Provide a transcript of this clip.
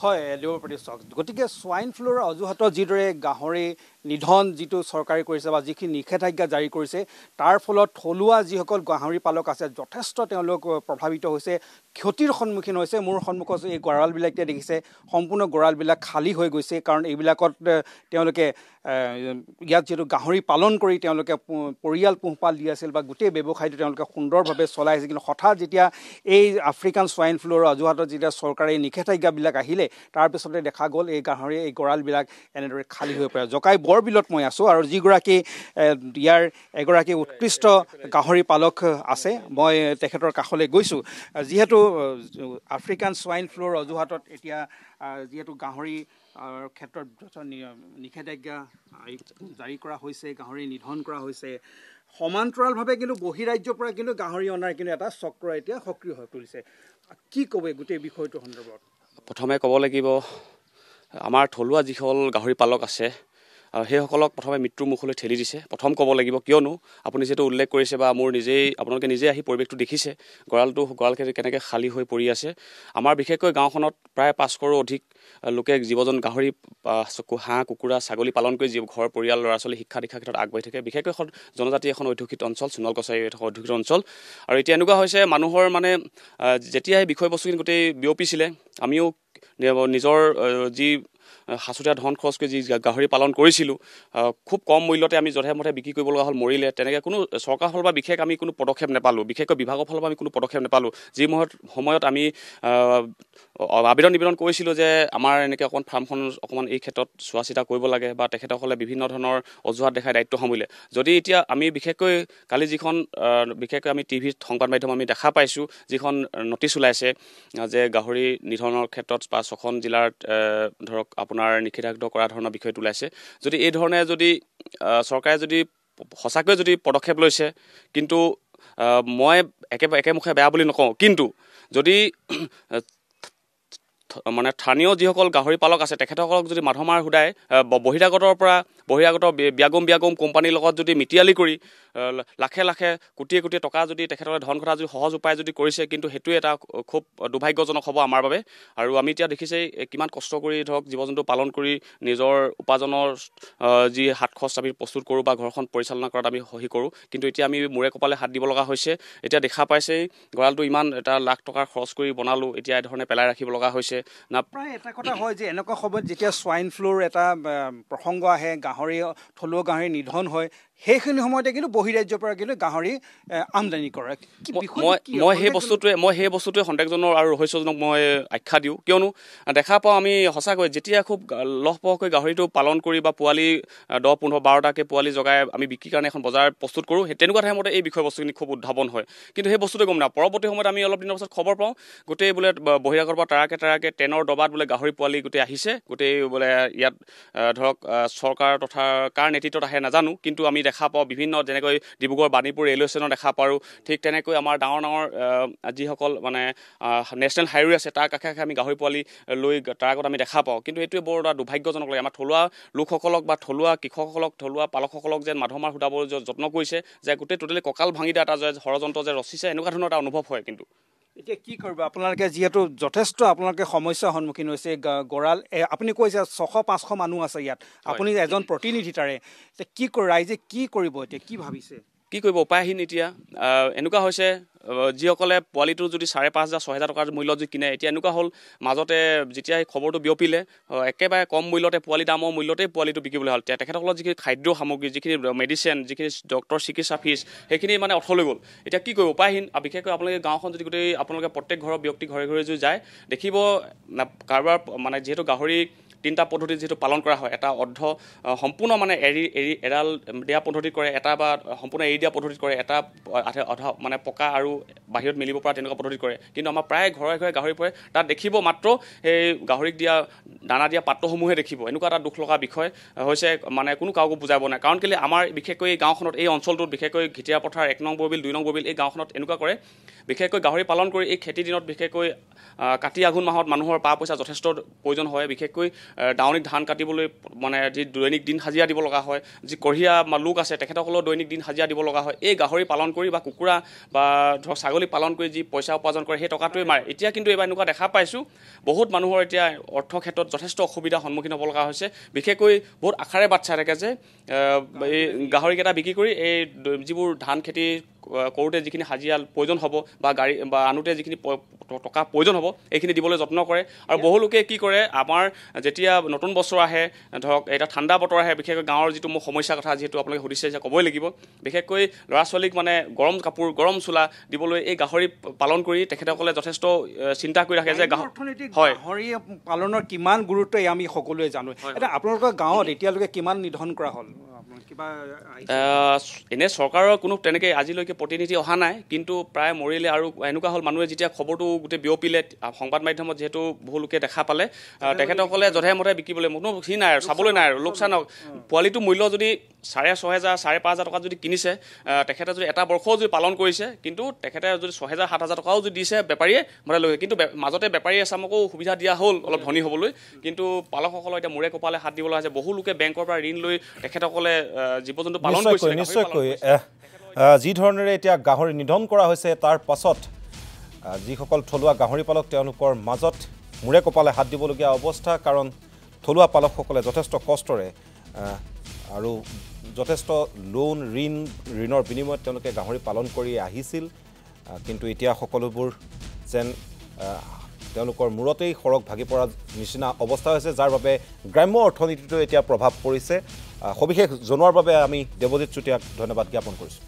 হয় দেৱপ্ৰতি চাওক গতিকে সোয়াইন ফ্লুৰ অজুহাতত যিদৰে গাহৰি নিধন যিটো চৰকাৰে কৰিছে বা যিখিনি নিষেধাজ্ঞা জাৰি কৰিছে তাৰ ফলত থলুৱা যিসকল গাহৰি পালক আছে যথেষ্ট তেওঁলোক প্ৰভাৱিত হৈছে ক্ষতিৰ সন্মুখীন হৈছে মোৰ সন্মুখত এই গঁৰালবিলাক এতিয়া দেখিছে সম্পূৰ্ণ গঁৰালবিলাক খালী হৈ গৈছে কাৰণ এইবিলাকত তেওঁলোকে ইয়াত যিহেতু গাহৰি পালন কৰি তেওঁলোকে পৰিয়াল পোহপাল দি আছিল বা গোটেই ব্যৱসায়টো তেওঁলোকে সুন্দৰভাৱে চলাই আছে কিন্তু হঠাৎ যেতিয়া এই আফ্ৰিকান সোয়াইন ফ্লুৰ অজুহাতত যেতিয়া চৰকাৰে নিষেধাজ্ঞাবিলাক আহিলে তাৰপিছতে দেখা গ'ল এই গাহৰি এই গঁৰালবিলাক এনেদৰে খালী হৈ পৰে জকাই বৰবিলত মই আছোঁ আৰু যিগৰাকী ইয়াৰ এগৰাকী উৎকৃষ্ট গাহৰি পালক আছে মই তেখেতৰ কাষলৈ গৈছোঁ যিহেতু আফ্ৰিকান সোয়াইন ফ্লুৰ অজুহাতত এতিয়া যিহেতু গাহৰি ক্ষেত্ৰত নিষেধাজ্ঞা জাৰি কৰা হৈছে গাহৰি নিধন কৰা হৈছে সমান্তৰালভাৱে কিন্তু বহিৰাজ্যৰ পৰা কিন্তু গাহৰি অনাৰ কিন্তু এটা চক্ৰ এতিয়া সক্ৰিয় হৈ পৰিছে কি ক'ব গোটেই বিষয়টোৰ সন্দৰ্ভত প্ৰথমে ক'ব লাগিব আমাৰ থলুৱা যিসকল গাহৰি পালক আছে সেইসকলক প্ৰথমে মৃত্যুৰ মুখলৈ ঠেলি দিছে প্ৰথম ক'ব লাগিব কিয়নো আপুনি যেটো উল্লেখ কৰিছে বা মোৰ নিজেই আপোনালোকে নিজে আহি পৰিৱেশটো দেখিছে গঁৰালখিনি কেনেকৈ খালী হৈ পৰি আছে আমাৰ বিশেষকৈ গাঁওখনত প্ৰায় 500ৰো অধিক লোকে জীৱ-জন্তু গাহৰি হাঁহ কুকুৰা ছাগলী পালন কৰি ঘৰ পৰিয়াল ল'ৰা ছোৱালী শিক্ষা দীক্ষাৰ ক্ষেত্ৰত আগবাঢ়ি থাকে বিশেষকৈ জনজাতি এখন অধ্যুষিত অঞ্চল সোণোৱাল কছাৰী এখন অধ্যুষিত অঞ্চল আৰু এতিয়া এনেকুৱা হৈছে মানুহৰ মানে যেতিয়া এই বিষয়বস্তুখিনি গোটেই বিয়পিছিলে আমিও নিজৰ যি হাঁচতীয়া ধন খৰচ কৰি যি গাহৰি পালন কৰিছিলোঁ খুব কম মূল্যতে আমি যধে-মধে বিক্ৰী কৰিব লগা হ'ল মৰিলে তেনেকৈ কোনো চৰকাৰ ফালৰ পৰা বিশেষ আমি কোনো পদক্ষেপ নাপালোঁ বিশেষকৈ বিভাগৰ ফালৰ পৰা আমি কোনো পদক্ষেপ নাপালোঁ যি সময়ত আমি নিবেদন কৰিছিলোঁ যে আমাৰ এনেকৈ ফাৰ্মখন অকণমান এই ক্ষেত্ৰত চোৱা চিতা কৰিব লাগে বা তেখেতসকলে বিভিন্ন ধৰণৰ অজুহাত দেখাই দায়িত্ব সামৰিলে যদি এতিয়া আমি বিশেষকৈ কালি যিখন বিশেষকৈ আমি টিভিত সংবাদ মাধ্যম আমি দেখা পাইছোঁ যিখন নটিচ ওলাইছে যে গাহৰি নিধনৰ ক্ষেত্ৰত বা 6খন জিলাত ধৰক আপোনাৰ নিষেধাজ্ঞা কৰা ধৰণৰ বিষয়টো ওলাইছে যদি এই ধৰণে যদি চৰকাৰে যদি সঁচাকৈ যদি পদক্ষেপ লৈছে কিন্তু মই একেমুখে বেয়া বুলি নকওঁ কিন্তু যদি মানে স্থানীয় যিসকল গাহৰি পালক আছে তেখেতসকলক যদি মাধমাৰ সুদাই বহিৰাগত বিয়াগম কোম্পানীৰ লগত যদি মিতিয়ালি কৰি লাখে কোটি টকা যদি তেখেতসকলে ধন ঘটা যদি সহজ উপায় যদি কৰিছে কিন্তু সেইটোৱে এটা খুব দুৰ্ভাগ্যজনক হ'ব আমাৰ বাবে আৰু আমি এতিয়া দেখিছেই কিমান কষ্ট কৰি ধৰক জীৱ-জন্তু পালন কৰি নিজৰ উপাৰ্জনৰ যি হাত খৰচ আমি প্ৰস্তুত কৰোঁ বা ঘৰখন পৰিচালনা কৰাত আমি সহি কৰোঁ কিন্তু এতিয়া আমি মূৰে কপালে হাত দিব লগা হৈছে এতিয়া দেখা পাইছেই গঁৰালটো ইমান এটা লাখ টকাৰ খৰচ কৰি বনালোঁ এতিয়া এই ধৰণে পেলাই ৰাখিব লগা হৈছে না প্ৰায় এটা কথা হয় যে এনেকুৱা সময়ত যেতিয়া সোয়াইন ফ্লুৰ এটা প্ৰসংগ আহে থলুৱা গাহৰি নিধন হয় সেইখিনি সময়তে কিন্তু বহিৰাজ্যৰ পৰা কিন্তু গাহৰি আমদানি কৰে মই সেই বস্তুটোৱে সন্দেহজনক আৰু ৰহস্যজনক মই আখ্যা দিওঁ কিয়নো দেখা পাওঁ আমি সঁচাকৈ যেতিয়া খুব লহপহকৈ গাহৰিটো পালন কৰি বা পোৱালি 10-15-12টাকৈ পোৱালি জগাই আমি বিক্ৰীৰ কাৰণে এখন বজাৰ প্ৰস্তুত কৰোঁ সেই তেনেকুৱা টাইমতে এই বিষয়বস্তুখিনি খুব উদ্ভাৱন হয় কিন্তু সেই বস্তুটো গম নাপাওঁ পৰৱৰ্তী সময়ত আমি অলপ দিনৰ পাছত খবৰ পাওঁ গোটেই বোলে বহিৰাগতৰ পৰা টাৰাকে ট্ৰেইনৰ ডবাত বোলে গাহৰি পোৱালি গোটেই আহিছে গোটেই বোলে ইয়াত ধৰক চৰকাৰ তথা কাৰ নেতৃত্বত আহে নাজানো কিন্তু আমি দেখা পাওঁ বিভিন্ন যেনেকৈ ডিব্ৰুগড় বাণীপুৰ ৰেলৱে ষ্টেচনত দেখা পাৰোঁ ঠিক তেনেকৈ আমাৰ ডাঙৰ যিসকল মানে নেশ্যনেল হাইৱে আছে তাৰ কাষে আমি গাহৰি পোৱালি লৈ তাৰ আগত আমি দেখা পাওঁ কিন্তু এইটোৱে বৰ এটা দুৰ্ভাগ্যজনক লাগে আমাৰ থলুৱা লোকসকলক বা থলুৱা কৃষকসকলক থলুৱা পালকসকলক যেন মাধমাৰ সুদাবৰ যত্ন কৰিছে যে গোটেই টোটেলি কঁকাল ভাঙি দিয়া এটা যে ষড়যন্ত্ৰ যে ৰচিছে এনেকুৱা ধৰণৰ এটা অনুভৱ হয় কিন্তু এতিয়া কি কৰিব আপোনালোকে যিহেতু যথেষ্ট আপোনালোকে সমস্যাৰ সন্মুখীন হৈছে গঁৰাল আপুনি কৈছে 600-500 মানুহ আছে ইয়াত আপুনি এজন প্ৰতিনিধি তাৰে কি ৰাইজে কি কৰিব এতিয়া কি ভাবিছে কি কৰিব উপায়হীন এতিয়া এনেকুৱা হৈছে যিসকলে পোৱালিটো যদি 5,500-6,000 টকাৰ মূল্যত যদি কিনে এতিয়া এনেকুৱা হ'ল মাজতে যেতিয়া এই খবৰটো বিয়পিলে একেবাৰে কম মূল্যতে পোৱালি দামৰ মূল্যতেই পোৱালিটো বিকিবলৈ হ'ল তেখেতসকলৰ যিখিনি খাদ্য সামগ্ৰী যিখিনি মেডিচিন যিখিনি ডক্টৰ চিকিৎসা ফিজ সেইখিনি মানে অথলৈ গ'ল এতিয়া কি কৰিব উপায়হীন বিশেষকৈ আপোনালোকে গাঁওখন যদি গোটেই আপোনালোকে প্ৰত্যেক ঘৰৰ ব্যক্তি ঘৰে যদি যায় দেখিব কাৰোবাৰ মানে যিহেতু গাহৰি 3টা পদ্ধতি যিহেতু পালন কৰা হয় এটা সম্পূৰ্ণ মানে এৰাল দিয়া পদ্ধতিত কৰে এটা বা সম্পূৰ্ণ এৰি দিয়া পদ্ধতিত কৰে এটা আধা মানে পকা আৰু বাহিৰত মিলিব পৰা তেনেকুৱা পদ্ধতিত কৰে কিন্তু আমাৰ প্ৰায় ঘৰে গাহৰি পৰে তাত দেখিব মাত্ৰ সেই গাহৰিক দিয়া দানা দিয়া পাত্ৰসমূহে দেখিব এনেকুৱা এটা দুখ লগা বিষয় হৈছে মানে কোনো কাকো বুজাব নাই কাৰণ কেলৈ আমাৰ বিশেষকৈ গাঁওখনত এই অঞ্চলটোত বিশেষকৈ ঘিটিয়া পথাৰ 1 নং বৰবিল 2 নং বৰবিল এই গাঁওখনত এনেকুৱা কৰে বিশেষকৈ গাহৰি পালন কৰি এই খেতি দিনত বিশেষকৈ কাতি আঘোণ মাহত মানুহৰ পা পইচা যথেষ্ট প্ৰয়োজন হয় বিশেষকৈ ডাউনিক ধান কাটিবলৈ মানে যি দৈনিক দিন হাজিৰা দিব লগা হয় যি কঢ়িয়া লোক আছে তেখেতসকলৰ দৈনিক দিন হাজিৰা দিব লগা হয় এই গাহৰি পালন কৰি বা কুকুৰা বা ধৰক ছাগলী পালন কৰি যি পইচা উপাৰ্জন কৰে সেই টকাটোৱে মাৰে এতিয়া কিন্তু এইবাৰ এনেকুৱা দেখা পাইছোঁ বহুত মানুহৰ এতিয়া অৰ্থ ক্ষেত্ৰত যথেষ্ট অসুবিধাৰ সন্মুখীন হ'ব লগা হৈছে বিশেষকৈ বহুত আশাৰে বাট চাই থাকে যে এই গাহৰিকেইটা বিক্ৰী কৰি এই যিবোৰ ধান খেতি কৰোঁতে যিখিনি হাজিৰা প্ৰয়োজন হ'ব বা গাড়ী বা আনোতে যিখিনি টকা প্ৰয়োজন হ'ব এইখিনি দিবলৈ যত্ন কৰে আৰু বহু লোকে কি কৰে আমাৰ যেতিয়া নতুন বছৰ আহে ধৰক এটা ঠাণ্ডা বতৰ আহে বিশেষকৈ গাঁৱৰ যিটো মোৰ সমস্যাৰ কথা যিহেতু আপোনালোকে সুধিছে যে ক'বই লাগিব বিশেষকৈ ল'ৰা ছোৱালীক মানে গৰম কাপোৰ গৰম চোলা দিবলৈ এই গাহৰি পালন কৰি তেখেতসকলে যথেষ্ট চিন্তা কৰি ৰাখে যে গাহৰি পালনৰ কিমান গুৰুত্ব আমি সকলোৱে জানো এতিয়া আপোনালোকৰ গাঁৱত এতিয়ালৈকে কিমান নিধন কৰা হ'ল এনে চৰকাৰৰ কোনো তেনেকৈ আজিলৈকে প্ৰতিনিধি অহা নাই কিন্তু প্ৰায় মৰিলে আৰু এনেকুৱা হ'ল মানুহে যেতিয়া খবৰটো গোটেই বিয়পিলে সংবাদ মাধ্যমত যিহেতু বহু লোকে দেখা পালে তেখেতসকলে যধে মধে বিকিবলৈ কোনো সি নাই আৰু চাবলৈ নাই আৰু লোকচান পোৱালিটো মূল্য যদি 6,500 5,500 টকা যদি কিনিছে তেখেতে যদি এটা বৰ্ষও যদি পালন কৰিছে কিন্তু তেখেতে যদি 6,000 7,000 টকাও যদি দিছে বেপাৰীয়ে মানে লৈ কিন্তু মাজতে বেপাৰী এচামকো সুবিধা দিয়া হ'ল অলপ ধনী হ'বলৈ কিন্তু পালকসকলৰ এতিয়া মূৰে কপালে হাত দিবলৈ আছে বহু লোকে বেংকৰ পৰা ঋণ লৈ তেখেতসকলে জীৱ জন্তু পালন কৰিছে নিশ্চয়কৈ যি ধৰণেৰে এতিয়া গাহৰি নিধন কৰা হৈছে তাৰ পাছত যিসকল থলুৱা গাহৰি পালক তেওঁলোকৰ মাজত মূৰে কপালে হাত দিবলগীয়া অৱস্থা কাৰণ থলুৱা পালকসকলে যথেষ্ট কষ্টৰে আৰু যথেষ্ট লোন ঋণৰ বিনিময়ত তেওঁলোকে গাহৰি পালন কৰি আহিছিল কিন্তু এতিয়া সকলোবোৰ যেন তেওঁলোকৰ মূৰতেই সৰক ভাগি পৰা নিচিনা অৱস্থা হৈছে যাৰ বাবে গ্ৰাম্য অৰ্থনীতিটো এতিয়া প্ৰভাৱ পৰিছে সবিশেষ জনোৱাৰ বাবে আমি দেৱজিৎ চুতীয়াক ধন্যবাদ জ্ঞাপন কৰিছোঁ